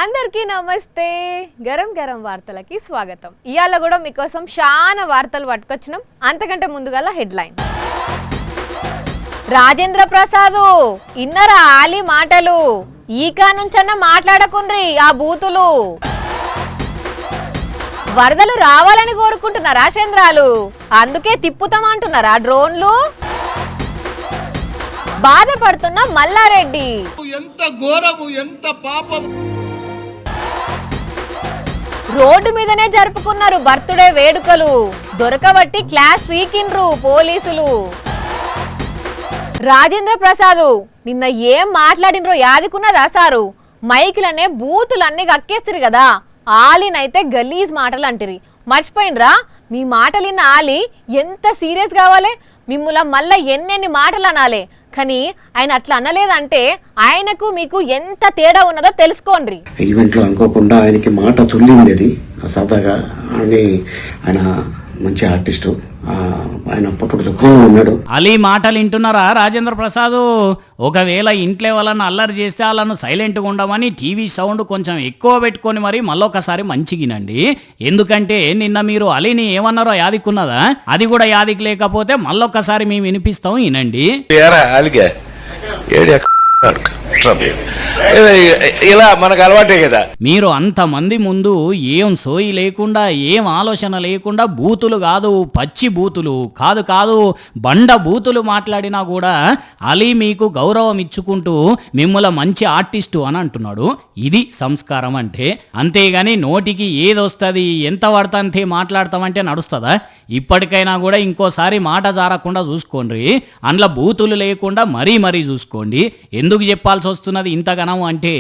అందరికీ నమస్తే. గరం గరం వార్తలకి స్వాగతం. ఇయాల కూడా మీకోసం చాలా వార్తలు పట్టుకొచ్చినాం. అంతకంటే ముందుగా హెడ్లైన్. రాజేంద్ర ప్రసాద్ ఇన్నరా ఆలి మాటలు, ఈకా నుంచన్న మాట్లాడకుండ్రి ఆ బూతులు. వరదలు రావాలని కోరుకుంటున్నారా చంద్రాలు, అందుకే తిప్పుతామంటున్నారా డ్రోన్లు. బాధపడుతున్న మల్లారెడ్డి, ఎంత ఘోరము ఎంత పాపం. రోడ్డు మీదనే జరుపుకున్నారు బర్త్డే వేడుకలు, దొరకబట్టి క్లాస్ పీకిండ్రు పోలీసులు. రాజేంద్ర ప్రసాద్ నిన్న ఏం మాట్లాడినరో యాదుకున్నదా సారు? మైకులనే బూతులన్నీ కక్కేస్తారు కదా, ఆలినైతే గలీజ్ మాటలు అంటిరి. మర్చిపోయినరా? మీ మాటలిన్న ఆలి ఎంత సీరియస్ కావాలి, మిమ్ముల మళ్ళా ఎన్నెన్ని మాటలు అనాలి. కానీ ఆయన అట్లా అనలేదంటే ఆయనకు మీకు ఎంత తేడా ఉన్నదో తెలుసుకోండి. ఈవెంట్ లో అనుకోకుండా ఆయనకి మాట తుల్లింది, అది సరదాగా. అని ఆయన మంచి ఆర్టిస్టు, ఆయన పట్టుడు దుఃఖంలో ఉన్నాడు. అలీ మాటలు వింటున్నారా రాజేంద్ర ప్రసాద్? ఒకవేళ ఇంట్లో వాళ్ళని అల్లరి చేస్తే వాళ్ళను సైలెంట్గా ఉండమని టీవీ సౌండ్ కొంచెం ఎక్కువ పెట్టుకొని మరి మళ్ళొకసారి మంచిగినండి. ఎందుకంటే నిన్న మీరు అలీని ఏమన్నారో యాదికున్నదా? అది కూడా యాదికి లేకపోతే మళ్ళొకసారి మేము వినిపిస్తాం, వినండి. ఇలా మనకు అలవాటే కదా. మీరు అంతమంది ముందు ఏం సోయి లేకుండా, ఏం ఆలోచన లేకుండా బూతులు కాదు, పచ్చి బూతులు కాదు బండ బూతులు మాట్లాడినా కూడా అలీ మీకు గౌరవం ఇచ్చుకుంటూ మిమ్మల్ని మంచి ఆర్టిస్టు అని అంటున్నాడు. ఇది సంస్కారం అంటే. అంతేగాని నోటికి ఏదొస్తుంది ఎంత పడుతుంటే మాట్లాడతామంటే నడుస్తుందా? ఇప్పటికైనా కూడా ఇంకోసారి మాట జారకుండా చూసుకోండి. అందులో బూతులు లేకుండా మరీ చూసుకోండి. ఎందుకు చెప్పాల్సి వస్తున్నది ఇంతగనం అంటే,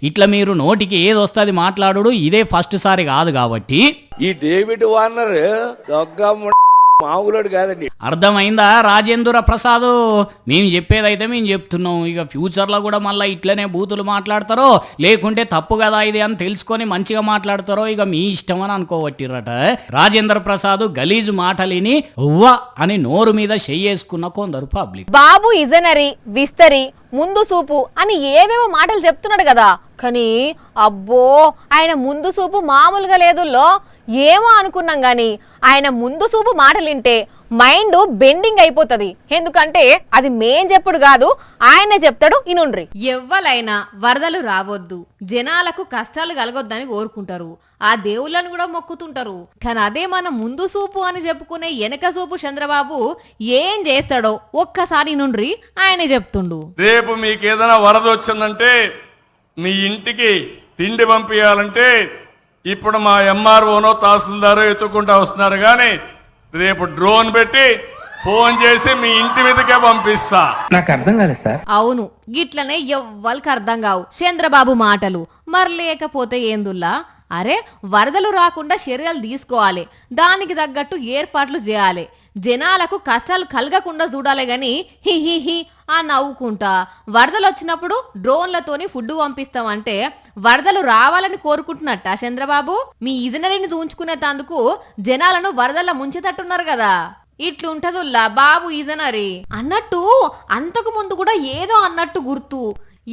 ఇట్లా మీరు నోటికి ఏది వస్తుంది మాట్లాడు, ఇదే ఫస్ట్ సారి కాదు కాబట్టి. ఈ డేవిడ్ వార్నర్ మామూలుడు కాదండి. అర్థమైందా రాజేంద్ర ప్రసాద్? మేము చెప్పేదైతే మేము చెప్తున్నాం. ఇక ఫ్యూచర్లో కూడా మళ్ళీ ఇట్లనే బూతులు మాట్లాడతారో, లేకుంటే తప్పు కదా ఇది అని తెలుసుకొని మంచిగా మాట్లాడతారో ఇక మీ ఇష్టం అని అనుకోవట్టిరట. రాజేంద్ర ప్రసాద్ గలీజు మాటలిని ఉవ్వ అని నోరు మీద చెయ్యేసుకున్న కొందరు పబ్లిక్. బాబు ఇజనరీ విస్తరి ముందు సూపు అని ఏవేవో మాటలు చెప్తున్నాడు కదా, కానీ అబ్బో ఆయన ముందు సూపు మామూలుగా లేదుల్లో. ఏమో అనుకున్నాం గాని ఆయన ముందు సూపు మాటలు వింటే మైండ్ బెండింగ్ అయిపోతుంది. ఎందుకంటే అది మేం చెప్పుడు కాదు, ఆయన చెప్తాడు, ఇనుండ్రి. ఎవ్వలైనా వరదలు రావద్దు, జనాలకు కష్టాలు కలగొద్దని కోరుకుంటారు, ఆ దేవుళ్ళను కూడా మొక్కుతుంటారు. కానీ అదే మన ముందు సూపు అని చెప్పుకునే వెనక సూపు చంద్రబాబు ఏం చేస్తాడో ఒక్కసారి నుండ్రి, ఆయనే చెప్తుండు. రేపు మీకు ఏదైనా వరద వచ్చిందంటే మీ ఇంటికి తిండి పంపించాలంటే ఇప్పుడు మా ఎంఆర్ఓనో తహసీల్దారో ఎత్తుకుంటూ వస్తున్నారు, కానీ రేపు డ్రోన్ పెట్టి ఫోన్ చేసి మీ ఇంటి మీదకే పంపిస్తా. నాకు అర్థం కాలేదు సార్. అవును, గిట్లనే ఎవ్వరికి అర్థం కావు చంద్రబాబు మాటలు. మరి లేకపోతే ఏందుల్లా? అరే వరదలు రాకుండా చర్యలు తీసుకోవాలి, దానికి తగ్గట్టు ఏర్పాట్లు చేయాలి, జనాలకు కష్టాలు కలగకుండా చూడాలి. గాని హి ఆ నవ్వుకుంటా వరదలు వచ్చినప్పుడు డ్రోన్లతోని ఫుడ్ పంపిస్తామంటే వరదలు రావాలని కోరుకుంటున్నట్ట చంద్రబాబు? మీ ఇజనరీని చూంచుకునేందుకు జనాలను వరదల్లో ముంచేటట్టున్నారు కదా. ఇట్లుంటదుల్లా బాబు ఇజనరీ అన్నట్టు. అంతకు ముందు కూడా ఏదో అన్నట్టు గుర్తు.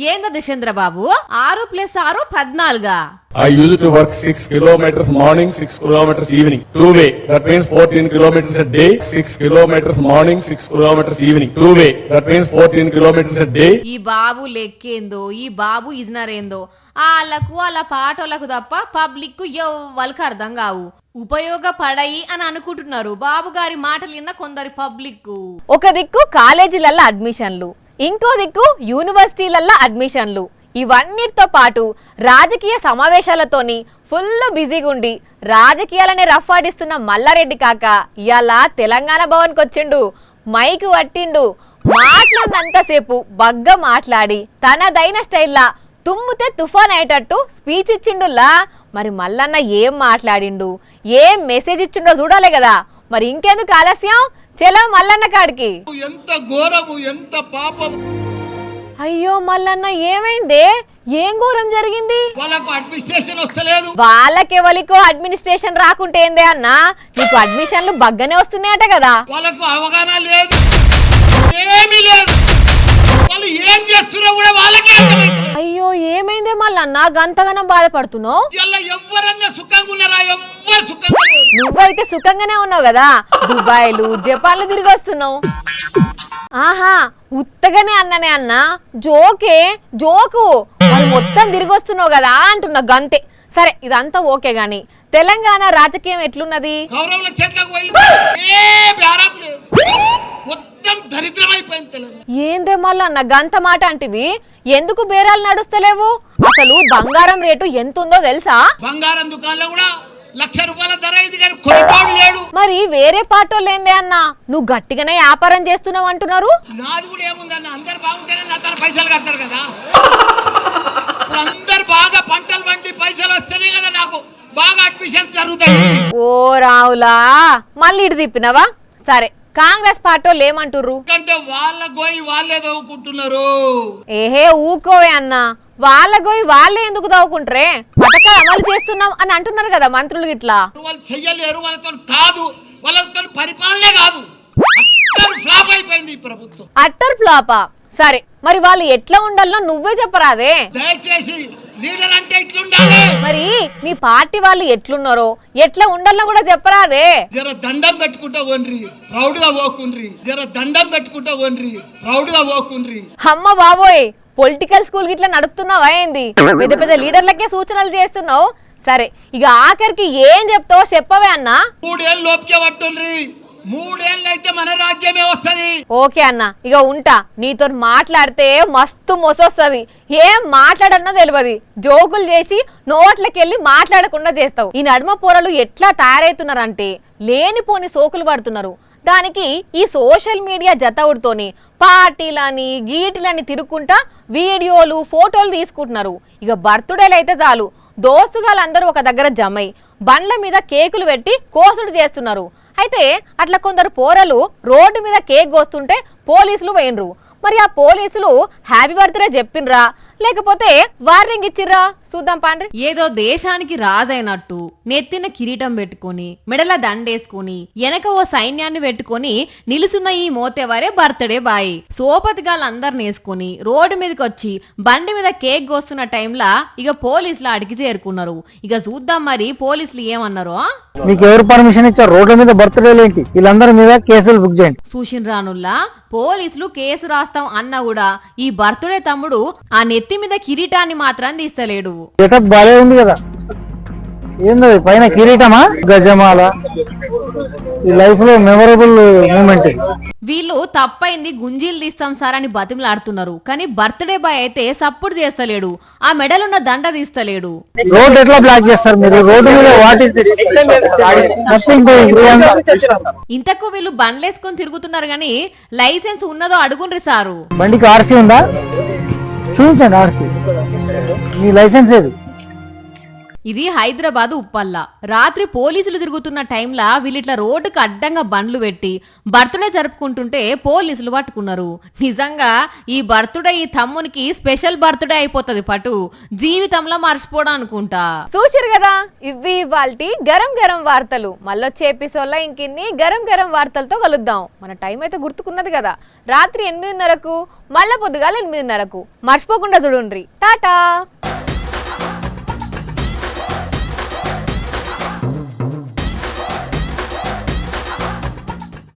ఏందది Chandrababu? 6+6 14. I used to work 6 kilometers morning, 6 kilometers evening, two way. That means 14 kilometers a day. 6 kilometers morning, 6 kilometers evening, two way. That means 14 kilometers a day. ఈ బాబు లెక్కేందో, ఈ బాబు ఇజనరేందో వాళ్ళకు వాళ్ళ పాటోళ్ళకు తప్ప పబ్లిక్ ఎవ్వరికి అర్థం కావు. ఉపయోగపడాయి అని అనుకుంటున్నారు బాబు గారి మాటలు విన్న కొందరి పబ్లిక్. ఒక దిక్కు కాలేజీలల్లో అడ్మిషన్లు, ఇంకో దిక్కు యూనివర్సిటీలల్లో అడ్మిషన్లు, ఇవన్నిటితో పాటు రాజకీయ సమావేశాలతోని ఫుల్ బిజీగా ఉండి రాజకీయాలనే రఫ్ ఆడిస్తున్న మల్లారెడ్డి కాక ఇవాళ తెలంగాణ భవన్కి వచ్చిండు, మైకు పట్టిండు. మాట్లాడినంతసేపు బగ్గ మాట్లాడి తనదైన స్టైల్లా తుమ్ముతే తుఫాన్ అయ్యేటట్టు స్పీచ్ ఇచ్చిండులా. మరి మల్లన్న ఏం మాట్లాడిండు, ఏం మెసేజ్ ఇచ్చిండో చూడాలి కదా. మరి ఇంకెందుకు ఆలస్యం, చలో మల్లన్న కాడికి. ఎంత ఘోరము ఎంత పాపం. అయ్యో మల్లన్న ఏమైందే? ఏం ఘోరం జరిగింది? వాళ్ళకు అడ్మినిస్ట్రేషన్ వస్తలేదు. వాళ్ళకెవలికో అడ్మినిస్ట్రేషన్ రాకుంటే ఏందే అన్నా, నీకు అడ్మిషన్లు బగ్గనే వస్తున్నాయట కదా. వాళ్ళకు అవగాహన లేదు, ఏమీ లేదు. వాళ్ళు ఏం చేస్తున్నా కూడా వాళ్ళకే. అయ్యో ఏమైందే మళ్ళన్నా గంతగానం బాధపడుతున్నావు? ఇలా ఎవరన్నా సుఖంగా ఉన్నారా? ఎవ్వరు సుఖంగా లేరు. నువ్వైతే సుఖంగానే ఉన్నావు కదా, దుబాయ్లు జపాన్లు తిరిగి వస్తున్నావు. ఆహా, ఉత్తగానే అన్ననే అన్న, జోకు మరి మొత్తం తిరిగి వస్తున్నావు కదా అంటున్నా గంతే. సరే ఇదంతా ఓకే గాని తెలంగాణ రాజకీయం ఎట్లున్నది? గౌరవుల చేతులకు పోయి ఏ బేరం లేదు, మొత్తం దరిద్రమైపోయింది తెలంగాణ. ఏందే మళ్ళన్న గంత మాట అంటివి? ఎందుకు బేరాలు నడుస్తలేవు? అసలు బంగారం రేటు ఎంత ఉందో తెలుసా? బంగారం దుకాణంలో కూడా 1,00,000 రూపాయల ధర అయింది కానీ కొనుగోడు లేడు. మరి వేరే పాటోళ్ళు ఏందే అన్న, నువ్వు గట్టిగానే వ్యాపారం చేస్తున్నావు అంటున్నారు. నాది కూడా ఏముందన్న, అందరు బాగుంటేనే నా తన పైసలు కడతారు కదా. ఇప్పుడు అందరు బాగా పంటలు పండి పైసలు వస్తేనే కదా నాకు బాగా అడ్మిషన్స్ జరుగుతాయి. ఓ రావులా, మళ్ళీ ఇటు తిప్పినవా? సరే కాంగ్రెస్ పార్టీలు ఏమంటుర్రు? ఎందుకంటే వాళ్ళ గోయి వాళ్ళే దవ్వుకుంటున్నారు. ఏహే ఊకోవే అన్న, వాళ్ళ గోయి వాళ్ళే ఎందుకు దవ్వుకుంటారే? పథకాలు అమలు చేస్తున్నాం అని అంటున్నారు కదా మంత్రులు గిట్లా. వాళ్ళు చెయ్యలేరు, వాళ్ళతో కాదు, వాళ్ళతో పరిపాలనే కాదు, ఫ్లాప్ అయిపోయింది ఈ ప్రభుత్వం. అట్టర్ ఫ్లాపా? సరే మరి వాళ్ళు ఎట్లా ఉండాలో నువ్వే చెప్పరాదే. దయచేసి లీడర్ అంటే ఇట్లుండాలి. మరి మీ పార్టీ వాళ్ళు ఎట్లున్నారో ఎట్లా ఉండాలో కూడా చెప్పరాదే. జర దండం పెట్టుకుంటా ఓన్రి, ప్రౌడ్ గా పోకుండ్రి. జర దండం పెట్టుకుంటా ఓన్రి, ప్రౌడ్ గా పోకుండ్రి. అమ్మ బాబోయ్, పొలిటికల్ స్కూల్ గిట్లా నడుపుతున్నావా ఏంది? పెద్ద పెద్ద లీడర్లకే సూచనలు చేస్తున్నావు. సరే ఇక ఆఖరికి ఏం చెప్తావో చెప్పవే అన్న. 3 ఏళ్ళు లోపుకే పట్టుండ్రి, 3 ఏళ్ళు అయితే మన రాజ్యమే వస్తది. ఓకే అన్న, ఇక ఉంటా. నీతో మాట్లాడితే మస్తు మొసొస్తుంది, ఏం మాట్లాడన్నో తెలియదు. జోకులు చేసి నోట్లకెళ్ళి మాట్లాడకుండా చేస్తావు. ఈ నడుమ పోరలు ఎట్లా తయారవుతున్నారంటే లేనిపోని సోకులు పడుతున్నారు. దానికి ఈ సోషల్ మీడియా జతవుడితోని పార్టీలని గీటీలని తిరుక్కుంటా వీడియోలు ఫోటోలు తీసుకుంటున్నారు. ఇక బర్త్డేలు అయితే చాలు, దోస్తుగాళ్ళందరూ ఒక దగ్గర జమై బండ్ల మీద కేకులు పెట్టి కోసుడు చేస్తున్నారు. అయితే అట్లా కొందరు పోరలు రోడ్డు మీద కేక్ కోస్తుంటే పోలీసులు వేయండ్రు. మరి ఆ పోలీసులు హ్యాపీ బర్త్డే చెప్పిండ్రా లేకపోతే వార్నింగ్ ఇచ్చిర్రా? చూద్దాం పాండ్రి. ఏదో దేశానికి రాజైనట్టు నెత్తిన కిరీటం పెట్టుకొని మెడల దండేసుకొని వెనక ఓ సైన్యాన్ని పెట్టుకొని నిలుసున్న ఈ మోతేవారే బర్త్డే బాయ్. సోపతిగాళ్ళందరిని వేసుకొని రోడ్డు మీదకి వచ్చి బండి మీద కేక్ కోస్తున్న టైంలా ఇక పోలీసులు అడిగి చేరుకున్నారు. ఇక చూద్దాం మరి పోలీసులు ఏమన్నారో. మీకు ఎవరు పర్మిషన్ ఇచ్చారు రోడ్ల మీద బర్త్డేలు ఏంటి? వీళ్ళందరి మీద కేసులు బుక్ చేయండి. సూషన్ రానుల్లా పోలీసులు కేసు రాస్తాం అన్నా కూడా ఈ బర్త్డే తమ్ముడు ఆ నెత్తి మీద కిరీటాన్ని మాత్రం తీస్తలేడు. గెటప్ బాగా ఉంది కదా, ఏంది పైన కిరీటమా గజమాల? ఈ లైఫ్ లో మెమరబుల్ మూమెంట్. వీళ్ళు తప్పైంది గుంజీలు తీస్తాం సార్ అని బతిమలాడుతున్నారు. కానీ బర్త్డే బాయ్ అయితే సప్పుడు చేస్తలేడు, ఆ మెడలున్న దండ తీస్తలేడు. రోడ్ ఎట్లా బ్లాక్ చేస్తారు మీరు? రోడ్డు మీద వాట్ ఇస్ దిస్? ఇంతకు వీళ్ళు బండ్లేసుకొని తిరుగుతున్నారు గాని లైసెన్స్ ఉన్నదో అడుగుండ్రి సారు. బండికి ఆర్సీ ఉందా? చూపించండి ఆర్సీ. మీ లైసెన్స్ ఏది? ఇది హైదరాబాద్ ఉప్పల్లా. రాత్రి పోలీసులు తిరుగుతున్న టైంలా వీళ్ళిట్లా రోడ్డుకు అడ్డంగా బండ్లు పెట్టి బర్త్డే జరుపుకుంటుంటే పోలీసులు పట్టుకున్నారు. నిజంగా ఈ బర్త్డే ఈ తమ్మునికి స్పెషల్ బర్త్డే అయిపోతుంది పటు, జీవితంలో మర్చిపోవడం అనుకుంటా. చూసిరు కదా, ఇవి ఇవాల్టి గరం గరం వార్తలు. మళ్ళొచ్చే ఎపిసోడ్లో ఇంకిన్ని గరం గరం వార్తలతో కలుద్దాం. మన టైం అయితే గుర్తుకున్నది కదా, రాత్రి 8:30కు మళ్ళా పొద్దుగాల 8:30కు. మర్చిపోకుండా చూడుండ్రి. టాటా.